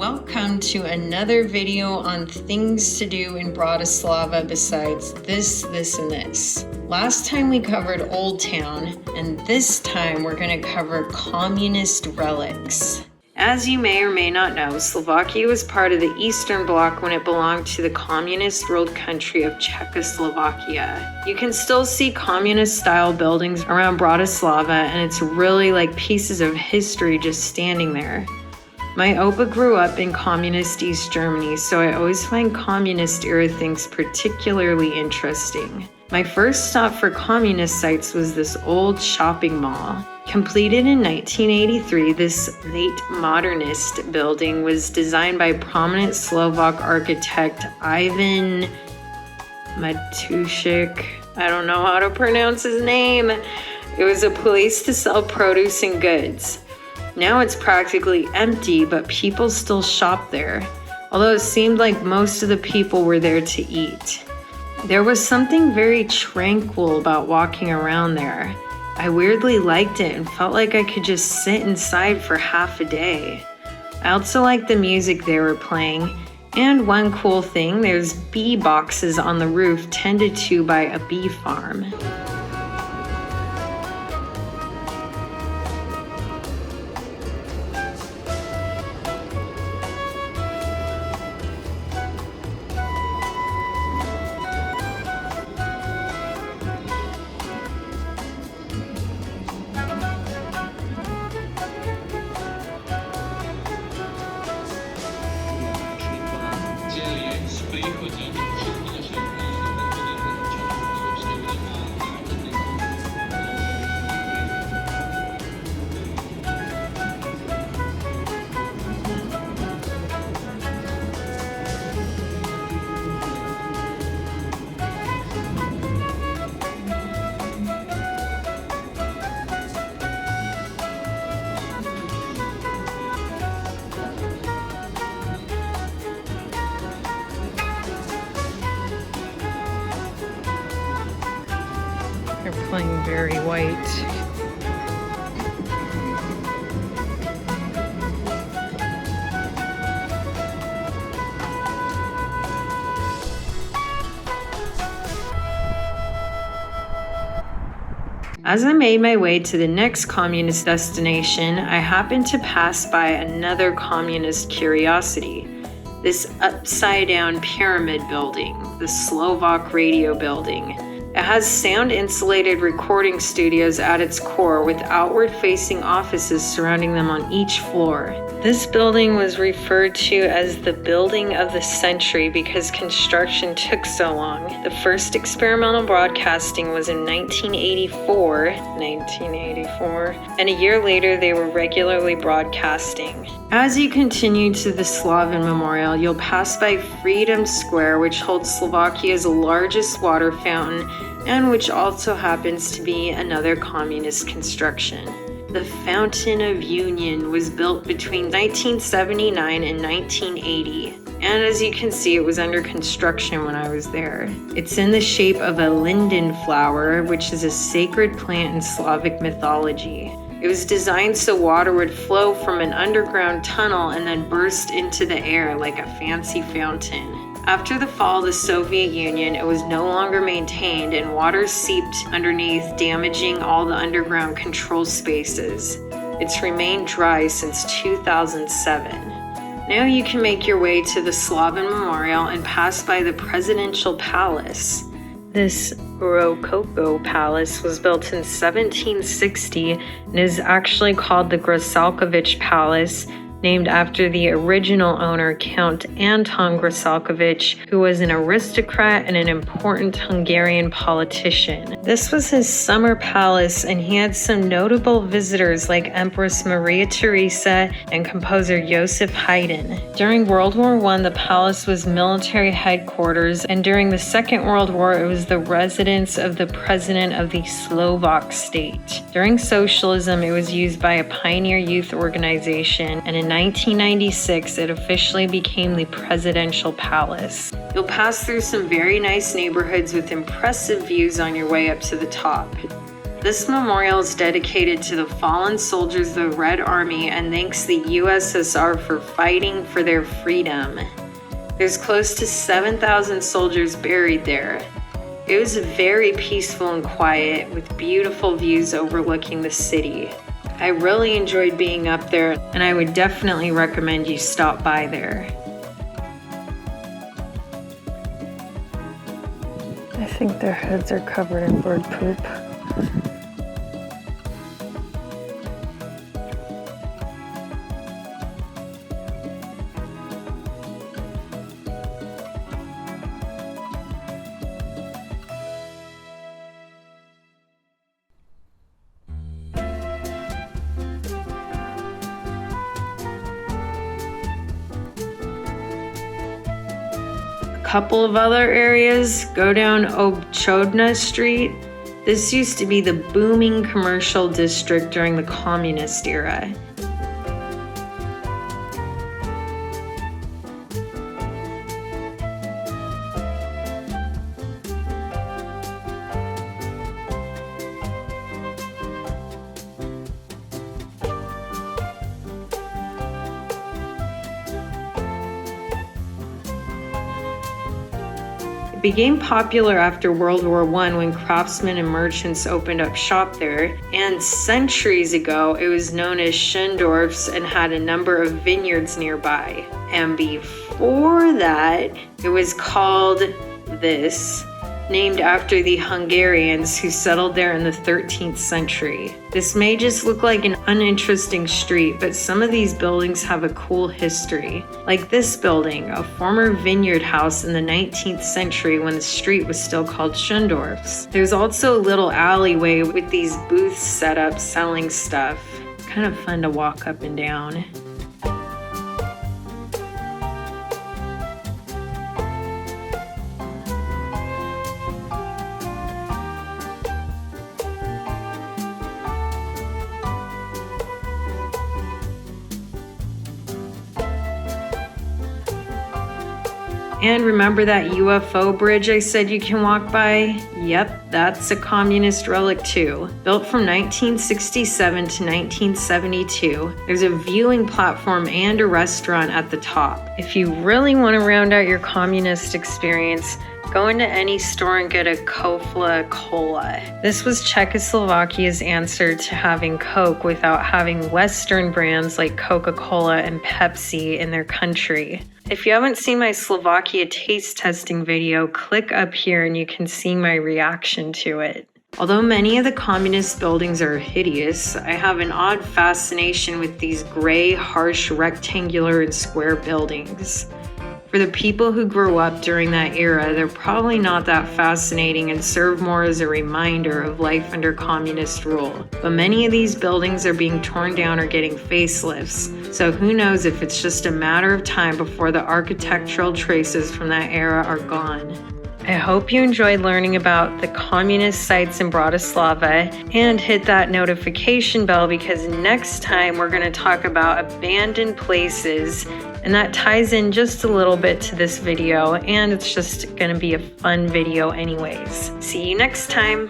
Welcome to another video on things to do in Bratislava besides this, and this. Last time we covered Old Town, and this time we're going to cover communist relics. As you may or may not know, Slovakia was part of the Eastern Bloc when it belonged to the communist ruled country of Czechoslovakia. You can still see communist-style buildings around Bratislava, and it's really like pieces of history just standing there. My Opa grew up in communist East Germany, so I always find communist-era things particularly interesting. My first stop for communist sites was this old shopping mall. Completed in 1983, this late modernist building was designed by prominent Slovak architect Ivan Matušek. I don't know how to pronounce his name. It was a place to sell produce and goods. Now it's practically empty, but people still shop there, although it seemed like most of the people were there to eat. There was something very tranquil about walking around there. I weirdly liked it and felt like I could just sit inside for half a day. I also liked the music they were playing, and one cool thing, there's bee boxes on the roof tended to by a bee farm. They're playing very white. As I made my way to the next communist destination, I happened to pass by another communist curiosity. This upside-down pyramid building, the Slovak Radio Building. It has sound-insulated recording studios at its core with outward-facing offices surrounding them on each floor. This building was referred to as the Building of the Century because construction took so long. The first experimental broadcasting was in 1984, and a year later they were regularly broadcasting. As you continue to the Slavin Memorial, you'll pass by Freedom Square, which holds Slovakia's largest water fountain and which also happens to be another communist construction. The Fountain of Union was built between 1979 and 1980, and as you can see, it was under construction when I was there. It's in the shape of a linden flower, which is a sacred plant in Slavic mythology. It was designed so water would flow from an underground tunnel and then burst into the air like a fancy fountain. After the fall of the Soviet Union, it was no longer maintained and water seeped underneath, damaging all the underground control spaces. It's remained dry since 2007. Now you can make your way to the Slavin Memorial and pass by the Presidential Palace. This Rococo palace was built in 1760 and is actually called the Grasalkovich Palace, named after the original owner, Count Anton Grasalkovich, who was an aristocrat and an important Hungarian politician. This was his summer palace, and he had some notable visitors like Empress Maria Theresa and composer Joseph Haydn. During World War I, the palace was military headquarters, and during the Second World War, it was the residence of the president of the Slovak state. During socialism, it was used by a pioneer youth organization, and in 1996, it officially became the Presidential Palace. You'll pass through some very nice neighborhoods with impressive views on your way up to the top. This memorial is dedicated to the fallen soldiers of the Red Army and thanks the USSR for fighting for their freedom. There's close to 7,000 soldiers buried there. It was very peaceful and quiet with beautiful views overlooking the city. I really enjoyed being up there and I would definitely recommend you stop by there. I think their heads are covered in bird poop. Couple of other areas, go down Obchodna Street. This used to be the booming commercial district during the communist era. It became popular after World War I when craftsmen and merchants opened up shop there, and centuries ago it was known as Schöndorf's and had a number of vineyards nearby. And before that, it was called this, named after the Hungarians who settled there in the 13th century. This may just look like an uninteresting street, but some of these buildings have a cool history. Like this building, a former vineyard house in the 19th century when the street was still called Schöndorf's. There's also a little alleyway with these booths set up selling stuff. Kind of fun to walk up and down. And remember that UFO bridge I said you can walk by? Yep, that's a communist relic too. Built from 1967 to 1972, there's a viewing platform and a restaurant at the top. If you really want to round out your communist experience, go into any store and get a Kofola Cola. This was Czechoslovakia's answer to having Coke without having Western brands like Coca-Cola and Pepsi in their country. If you haven't seen my Slovakia taste testing video, click up here and you can see my reaction to it. Although many of the communist buildings are hideous, I have an odd fascination with these gray, harsh, rectangular and square buildings. For the people who grew up during that era, they're probably not that fascinating and serve more as a reminder of life under communist rule. But many of these buildings are being torn down or getting facelifts, so who knows if it's just a matter of time before the architectural traces from that era are gone. I hope you enjoyed learning about the communist sites in Bratislava and hit that notification bell because next time we're going to talk about abandoned places, and that ties in just a little bit to this video, and it's just going to be a fun video anyways. See you next time.